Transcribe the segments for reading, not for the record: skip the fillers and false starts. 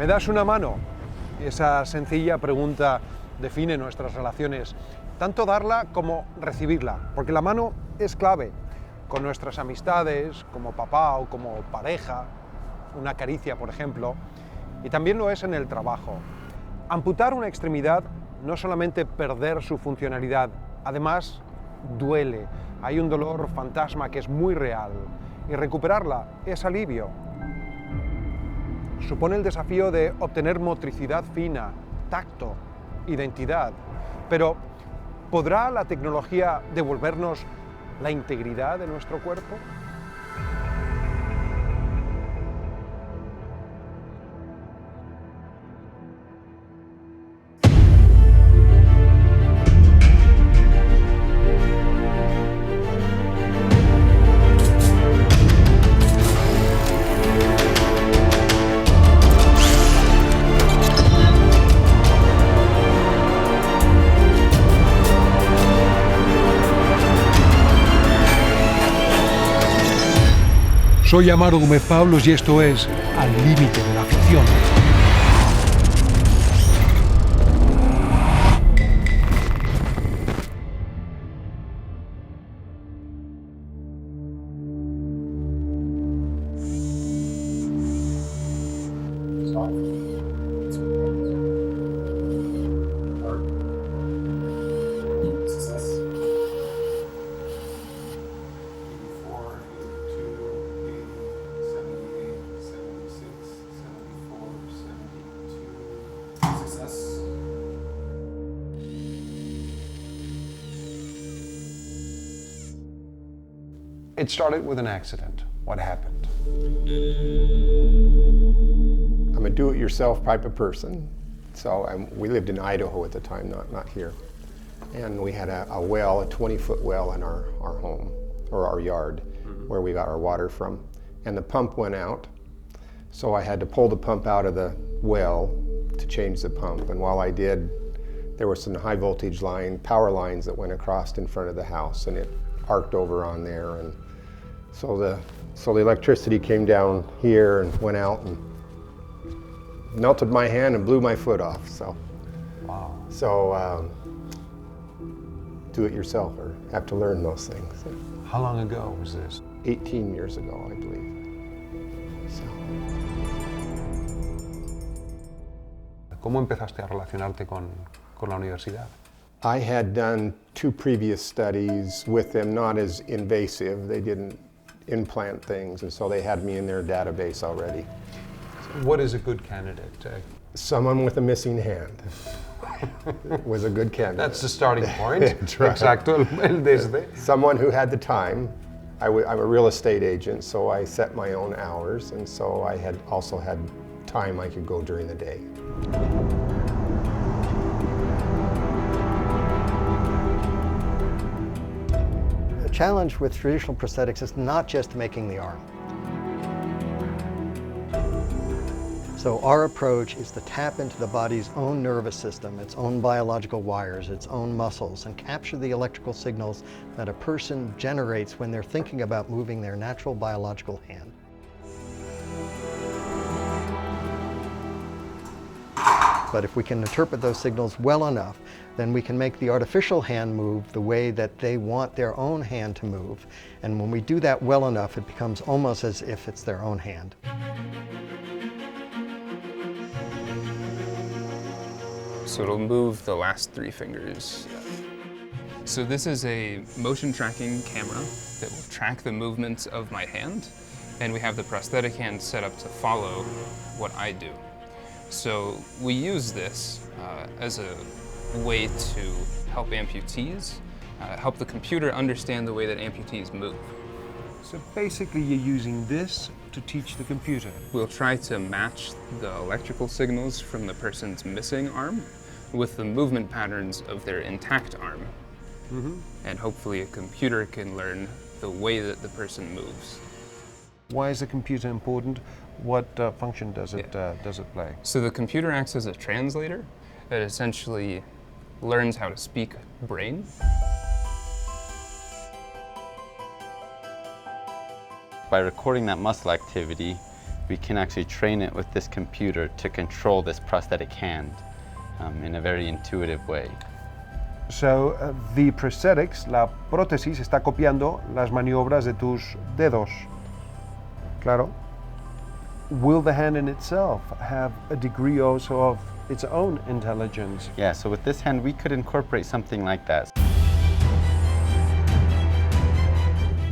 das una mano? Esa sencilla pregunta define nuestras relaciones, tanto darla como recibirla, porque la mano es clave con nuestras amistades, como papá o como pareja, una caricia, por ejemplo, y también lo es en el trabajo. Amputar una extremidad no solamente perder su funcionalidad, además duele, hay un dolor fantasma que es muy real, y recuperarla es alivio. Supone el desafío de obtener motricidad fina, tacto, identidad, pero ¿podrá la tecnología devolvernos la integridad de nuestro cuerpo? Soy Amaro Gómez Pablos y esto es Al Límite de la Ficción. It started with an accident. What happened? I'm a do-it-yourself type of person. So we lived in Idaho at the time, not here. And we had a well, a 20-foot well in our home, or our yard, where we got our water from. And the pump went out. So I had to pull the pump out of the well to change the pump. And while I did, there were some high voltage power lines that went across in front of the house, and it arced over on there. And so the electricity came down here and went out and melted my hand and blew my foot off. So, Wow. So do it yourself, or have to learn those things. How long ago was this? 18 years ago, I believe. So. ¿Cómo empezaste a relacionarte con la universidad? I had done 2 previous studies with them, not as invasive. They didn't implant things, and so they had me in their database already. What is a good candidate? Someone with a missing hand was a good candidate. That's the starting point. That's right. Exacto, el desde. Someone who had the time. I'm a real estate agent, so I set my own hours, and so I had also had time I could go during the day. The challenge with traditional prosthetics is not just making the arm. So our approach is to tap into the body's own nervous system, its own biological wires, its own muscles, and capture the electrical signals that a person generates when they're thinking about moving their natural biological hand. But if we can interpret those signals well enough, then we can make the artificial hand move the way that they want their own hand to move. And when we do that well enough, it becomes almost as if it's their own hand. So it'll move the last 3 fingers. So this is a motion tracking camera that will track the movements of my hand, and we have the prosthetic hand set up to follow what I do. So we use this as a way to help amputees, help the computer understand the way that amputees move. So basically you're using this to teach the computer. We'll try to match the electrical signals from the person's missing arm with the movement patterns of their intact arm. And hopefully a computer can learn the way that the person moves. Why is the computer important? What function does it play? So the computer acts as a translator that essentially learns how to speak brain. By recording that muscle activity, we can actually train it with this computer to control this prosthetic hand in a very intuitive way. So the prosthetics, la prótesis, está copiando las maniobras de tus dedos. Claro. Will the hand in itself have a degree also of its own intelligence? Yeah, so with this hand we could incorporate something like that.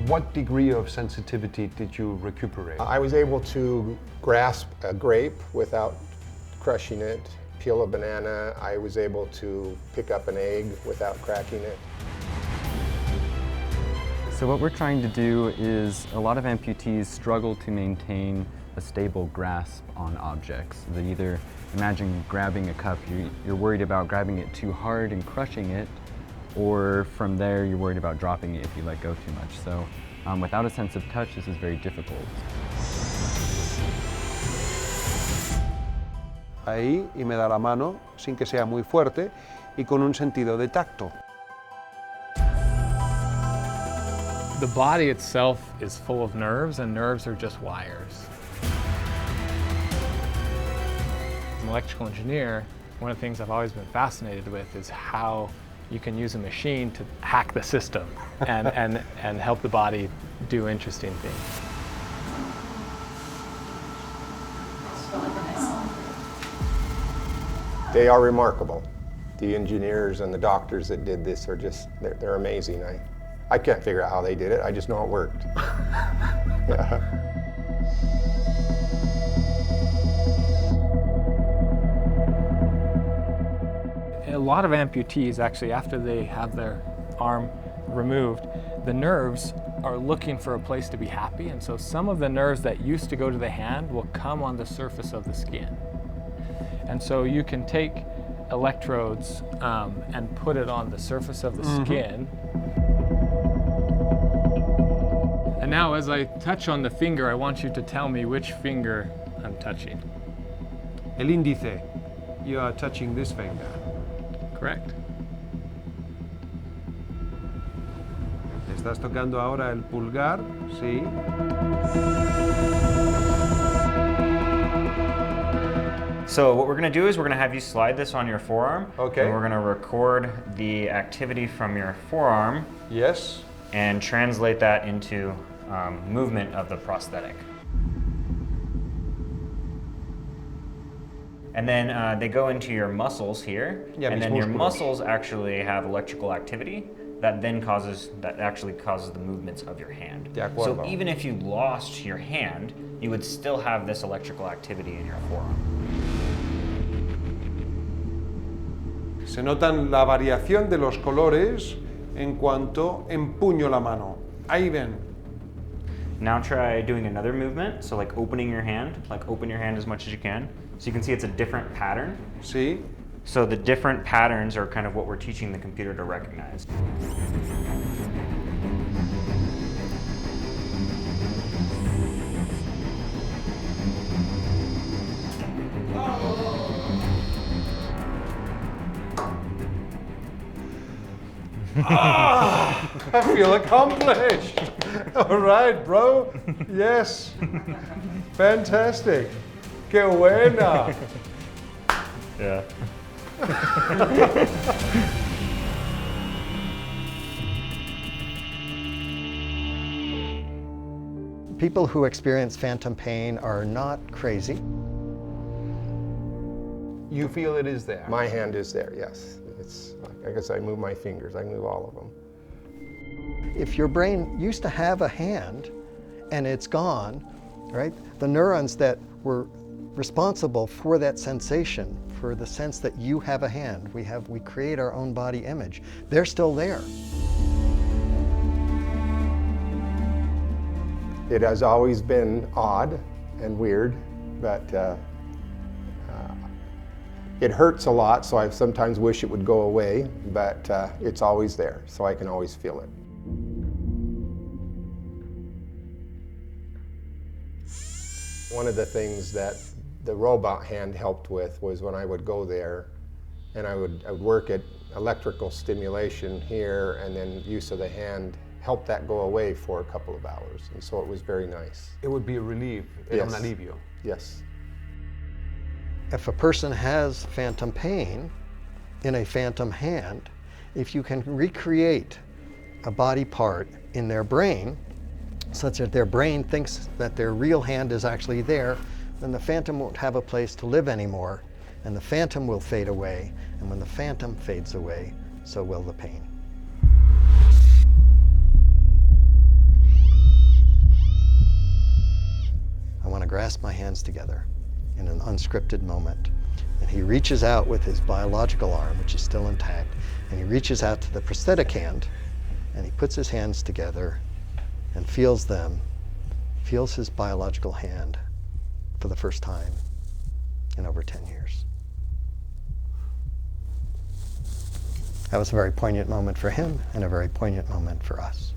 What degree of sensitivity did you recuperate? I was able to grasp a grape without crushing it, peel a banana. I was able to pick up an egg without cracking it. So what we're trying to do is, a lot of amputees struggle to maintain a stable grasp on objects. They either imagine grabbing a cup, you're worried about grabbing it too hard and crushing it, or from there you're worried about dropping it if you let go too much. So without a sense of touch, this is very difficult. Ahí, y me da la mano, sin que sea muy fuerte, y con un sentido de tacto. The body itself is full of nerves, and nerves are just wires. As an electrical engineer, one of the things I've always been fascinated with is how you can use a machine to hack the system and help the body do interesting things. They are remarkable. The engineers and the doctors that did this are just, they're amazing. I can't figure out how they did it, I just know it worked. Yeah. A lot of amputees, actually, after they have their arm removed, the nerves are looking for a place to be happy, and so some of the nerves that used to go to the hand will come on the surface of the skin. And so you can take electrodes and put it on the surface of the skin. And now as I touch on the finger, I want you to tell me which finger I'm touching. El índice. You are touching this finger. Correct. Estás tocando ahora el pulgar, sí. So what we're going to do is we're going to have you slide this on your forearm. Okay. And we're going to record the activity from your forearm. Yes. And translate that into movement of the prosthetic. And then they go into your muscles here, and then your muscles actually have electrical activity that actually causes the movements of your hand. So even if you lost your hand, you would still have this electrical activity in your forearm. Se notan la variación de los colores en cuanto empuño la mano. Ahí ven. Now try doing another movement, so like opening your hand, like open your hand as much as you can. So you can see it's a different pattern. Sí. So the different patterns are kind of what we're teaching the computer to recognize. I feel accomplished. All right, bro. Yes. Fantastic. Qué buena. Yeah. People who experience phantom pain are not crazy. You feel it is there? My hand is there, yes. It's, I guess I move my fingers, I move all of them. If your brain used to have a hand and it's gone, right? The neurons that were responsible for that sensation, for the sense that you have a hand, we create our own body image, they're still there. It has always been odd and weird, but it hurts a lot, so I sometimes wish it would go away, but it's always there, so I can always feel it. One of the things that the robot hand helped with was when I would go there and I would work at electrical stimulation here, and then use of the hand help that go away for a couple of hours. And so it was very nice. It would be a relief, era un alivio. Yes. If a person has phantom pain in a phantom hand, if you can recreate a body part in their brain such that their brain thinks that their real hand is actually there, then the phantom won't have a place to live anymore, and the phantom will fade away, and when the phantom fades away, so will the pain. I want to grasp my hands together in an unscripted moment. And he reaches out with his biological arm, which is still intact, and he reaches out to the prosthetic hand, and he puts his hands together and feels them, feels his biological hand for the first time in over 10 years. That was a very poignant moment for him and a very poignant moment for us.